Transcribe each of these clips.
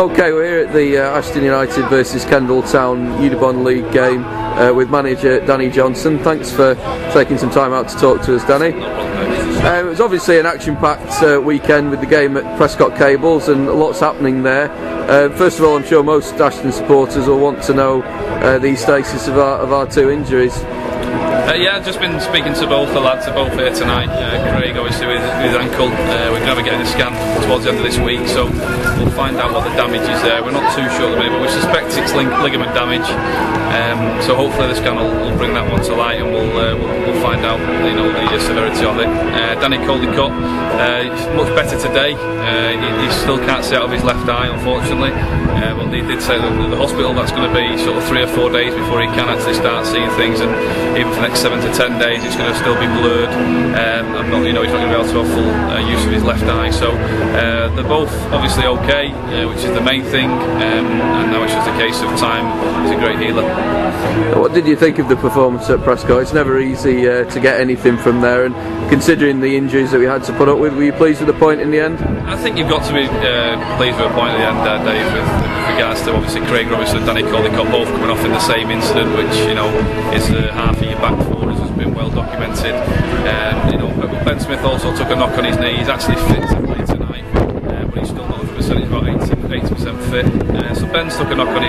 Okay, we're here at the Ashton United versus Kendal Town Unibond League game with manager Danny Johnson. Thanks for taking some time out to talk to us, Danny. It was obviously an action-packed weekend with the game at Prescot Cables and lots happening there. First of all, I'm sure most Ashton supporters will want to know the status of our two injuries. Yeah, I've just been speaking to both the lads, they're both here tonight. Craig obviously with his ankle, we're going to be getting a scan towards the end of this week, so we'll find out what the damage is there. We're not too sure at the minute, but we suspect it's ligament damage, so hopefully the scan will bring that one to light and we'll find out, you know, the severity of it. Danny Caldecott, he's much better today. He still can't see out of his left eye, unfortunately, but they did say that the hospital that's going to be sort of 3 or 4 days before he can actually start seeing things, and even for the next 7 to 10 days it's going to still be blurred. I'm not, you know, he's not going to be able to have full use of his left eye, so they're both obviously okay, which is the main thing, and now it's just a case of time. He's a great healer. What did you think of the performance at Prescot? It's never easy to get anything from there, and considering the injuries that we had to put up with, were you pleased with the point in the end? I think you've got to be pleased with a point at the end there, Dave, with regards to obviously Craig Robinson and Danny Caldecott both coming off in the same incident, which, you know, is half of your back four, as has been well documented. You know, Ben Smith also took a knock on his knee. He's actually fit to play tonight, but he's still not 100%. He's about 80% fit. So Ben's took a knock on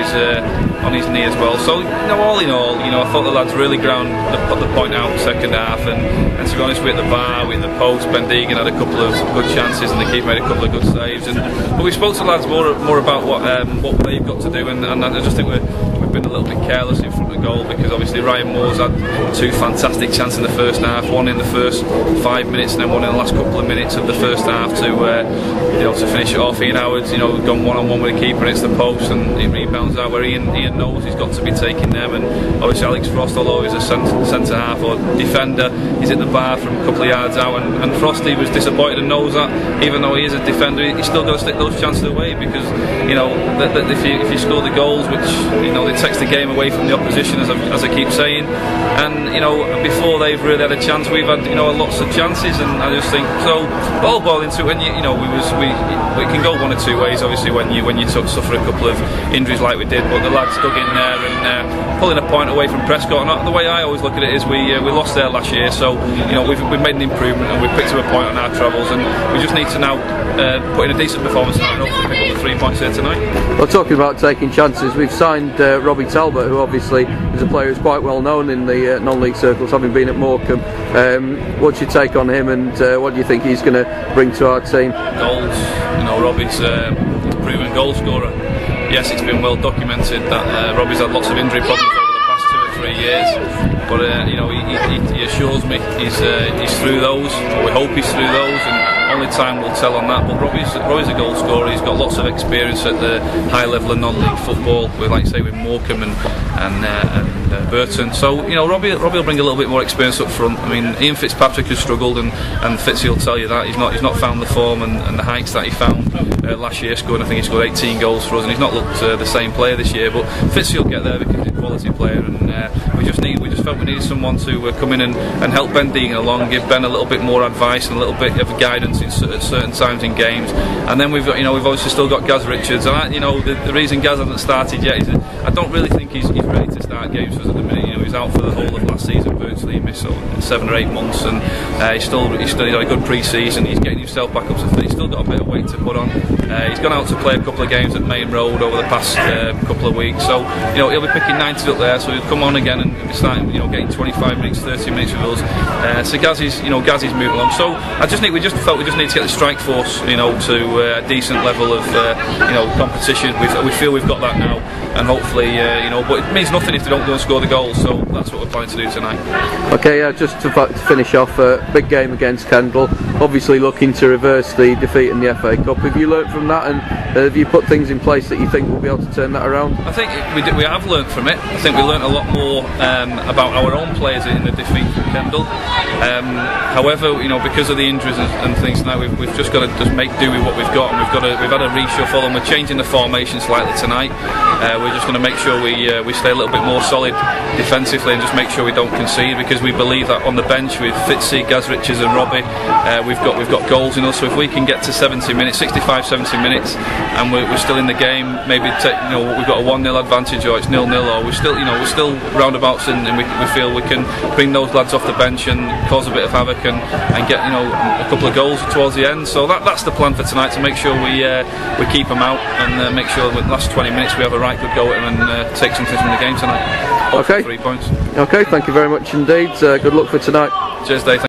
his knee as well. So, you know, all in all, you know, I thought the lads really put the point out second half, and to be honest, we at the bar, we at the post, Ben Deegan had a couple of good chances and the keeper made a couple of good saves. But we spoke to the lads more about what they've got to do, and I just think we've been a little bit careless in front of the goal, because obviously Ryan Moore's had 2 fantastic chances in the first half, one in the first 5 minutes and then one in the last couple of minutes of the first half to you know, to finish it off. Ian Howard's, you know, gone one-on-one with the keeper and it's the post, and it rebounds out where Ian knows he's got to be taking them. And obviously Alex Frost, although he's a centre half or defender, he's at the bar from a couple of yards out, and Frosty was disappointed and knows that even though he is a defender, he's still got to stick those chances away, because, you know, that if you score the goals, which, you know, it takes the game away from the opposition, as I keep saying. And, you know, before they've really had a chance, we've had, you know, lots of chances, and I just think so. All boiled into it, when you know, we can go one or two ways, obviously, when you suffer a couple of injuries like we did, but the lads dug in there and pulling a point away from Prescott. And the way I always look at it is we lost there last year, so, you know, we've made an improvement and we've picked up a point on our travels, and we just need to now put in a decent performance and hopefully pick up the 3 points here tonight. Well, talking about taking chances, we've signed Robbie Talbot, who obviously is a player who's quite well known in the non-league circles, having been at Morecambe. What's your take on him, and what do you think he's going to bring to our team? Goals. You know, Robbie's a proven goal scorer. Yes, it's been well documented that Robbie's had lots of injury problems over the past 2 or 3 years, but you know, he assures me he's through those, or we hope he's through those, and only time will tell on that. But Robbie's a goal scorer. He's got lots of experience at the high level of non-league football, with, like I say, with Morecambe and Burton. So, you know, Robbie will bring a little bit more experience up front. I mean, Ian Fitzpatrick has struggled, and Fitzy will tell you that he's not found the form and the heights that he found last year. I think he scored 18 goals for us, and he's not looked the same player this year. But Fitzy will get there because he's a quality player, and we just felt we needed someone to come in and help Ben Deegan along, give Ben a little bit more advice and a little bit of guidance at certain times in games. And then we've obviously still got Gaz Richards, and you know, the reason Gaz hasn't started yet is that I don't really think he's ready to start games for us at the minute. You know, he's out for the whole of last season virtually. He missed 7 or 8 months, and he's still had a good pre-season. He's getting himself back up to fit. He's still got a bit of weight to put on. He's gone out to play a couple of games at Main Road over the past couple of weeks, so, you know, he'll be picking 90s up there, so he'll come on again and be starting, you know, getting 25 minutes, 30 minutes with us. So Gaz is moving along. So we just felt we just need to get the strike force, you know, to a decent level of you know, competition. We feel we've got that now, and hopefully, you know, but it means nothing if they don't go and score the goals. So that's what we're planning to do tonight. Okay, just to finish off, big game against Kendal. Obviously looking to reverse the defeat in the FA Cup. Have you learnt from that, and have you put things in place that you think will be able to turn that around? I think we have learnt from it. I think we learnt a lot more about our own players in the defeat from Kendal. However, you know, because of the injuries and things now, we've just got to make do with what we've got, and we've had a reshuffle, and we're changing the formation slightly tonight. we're just going to make sure we stay a little bit more solid defensively and just make sure we don't concede, because we believe that on the bench with Fitzy, Gaz Richards and Robbie, we've got goals in us. So if we can get to 70 minutes, 65, 70 minutes, and we're still in the game, maybe we've got a 1-0 advantage, or it's 0-0, or we're still roundabouts, and we feel we can bring those lads off the bench and cause a bit of havoc and get a couple of goals towards the end. So that's the plan for tonight, to make sure we keep them out and make sure with the last 20 minutes we have a right good go at them and take something from the game tonight. Okay. 3 points. Okay, thank you very much indeed. Good luck for tonight. Cheers, Dave.